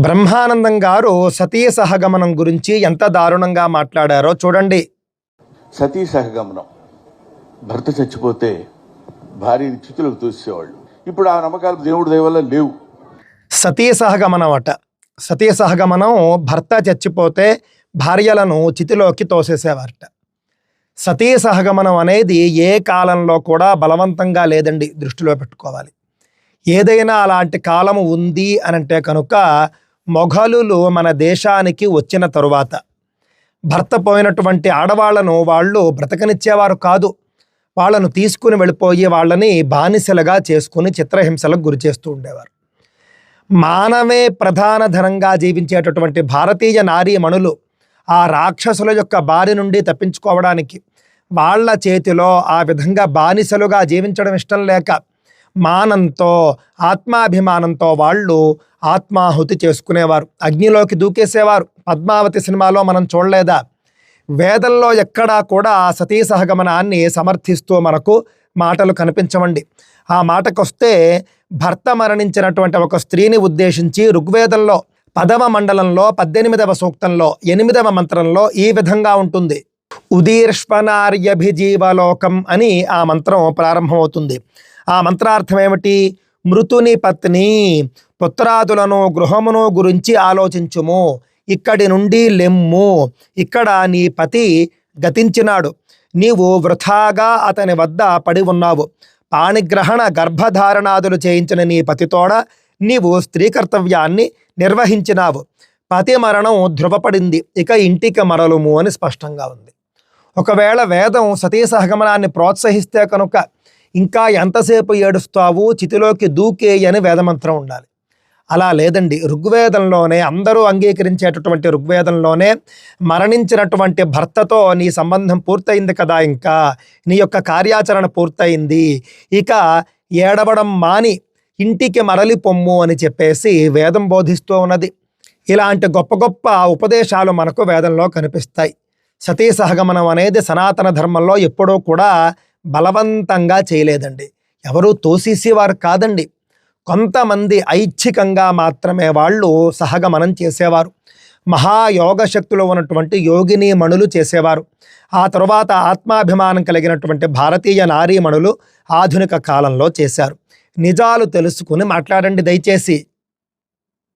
బ్రహ్మానందం గారు సతీ సహగమనం గురించి ఎంత దారుణంగా మాట్లాడారో చూడండి. సతీ సహగమనం, భర్త చచ్చిపోతే భార్యని చితులకు తోసేవాళ్ళు. ఇప్పుడు ఆ నమ్మకాలు దేవుడి దయ వల్ల లేవు. సతీ సహగమనం అట. సతీ సహగమనం భర్త చచ్చిపోతే భార్యలను చితిలోకి తోసేసేవారట. సతీ సహగమనం అనేది ఏ కాలంలో కూడా బలవంతంగా లేదండి, దృష్టిలో పెట్టుకోవాలి. ఏదైనా అలాంటి కాలము ఉంది అనంటే కనుక మొఘలులు మన దేశానికి వచ్చిన తరువాత భర్త పోయినటువంటి ఆడవాళ్లను వాళ్ళు బ్రతకనిచ్చేవారు కాదు. వాళ్ళను తీసుకుని వెళ్ళిపోయి వాళ్ళని బానిసలుగా చేసుకుని చిత్రహింసలకు గురి చేస్తూ ఉండేవారు. మానవే ప్రధాన ధనంగా జీవించేటటువంటి భారతీయ నారీమణులు ఆ రాక్షసుల యొక్క బారి నుండి తప్పించుకోవడానికి వాళ్ళ చేతిలో ఆ విధంగా బానిసలుగా జీవించడం ఇష్టం లేక మానంతో ఆత్మాభిమానంతో వాళ్ళు ఆత్మాహుతి చేసుకునేవారు, అగ్నిలోకి దూకేసేవారు. పద్మావతి సినిమాలో మనం చూడలేదా? వేదంలో ఎక్కడా కూడా ఆ సతీ సహగమనాన్ని సమర్థిస్తూ మనకు మాటలు కనిపించవండి. ఆ మాటకొస్తే భర్త మరణించినటువంటి ఒక స్త్రీని ఉద్దేశించి ఋగ్వేదంలో 10వ మండలంలో 18వ సూక్తంలో 8వ మంత్రంలో ఈ విధంగా ఉంటుంది. ఉదీర్ష్పనార్యభిజీవలోకం అని ఆ మంత్రం ప్రారంభమవుతుంది. ఆ మంత్రార్థం ఏమిటి? మృతుని పత్ని పుత్రాదులను గృహమును గురించి ఆలోచించుము, ఇక్కడి నుండి లెమ్ము, ఇక్కడ నీ పతి గతించినాడు, నీవు వృథాగా అతని వద్ద పడి ఉన్నావు, పాణిగ్రహణ గర్భధారణాదులు చేయించిన నీ పతితోడ నీవు స్త్రీ కర్తవ్యాన్ని నిర్వహించినావు, పతి మరణం ధృవపడింది, ఇక ఇంటికి మరలుము అని స్పష్టంగా ఉంది. ఒకవేళ వేదం సతీ సహగమనాన్ని ప్రోత్సహిస్తే కనుక ఇంకా ఎంతసేపు ఏడుస్తావు, చితిలోకి దూకేయని వేదమంత్రం ఉండాలి. అలా లేదండి. ఋగ్వేదంలోనే అందరూ అంగీకరించేటటువంటి ఋగ్వేదంలోనే మరణించినటువంటి భర్తతో నీ సంబంధం పూర్తయింది కదా, ఇంకా నీ యొక్క కార్యాచరణ పూర్తయింది, ఇక ఏడవడం మాని ఇంటికి మరలి పొమ్ము అని చెప్పేసి వేదం బోధిస్తూ ఉన్నది. ఇలాంటి గొప్ప గొప్ప ఉపదేశాలు మనకు వేదంలో కనిపిస్తాయి. సతీ సహగమనం అనేది సనాతన ధర్మంలో ఎప్పుడూ కూడా బలవంతంగా చేయలేదండి. ఎవరూ తోసేసేవారు కాదండి. కొంతమంది ఐచ్ఛికంగా మాత్రమే వాళ్ళు సహగమనం చేసేవారు. మహాయోగ శక్తులు ఉన్నటువంటి యోగిని మణులు చేసేవారు. ఆ తరువాత ఆత్మాభిమానం కలిగినటువంటి భారతీయ నారీమణులు ఆధునిక కాలంలో చేశారు. నిజాలు తెలుసుకుని మాట్లాడండి దయచేసి.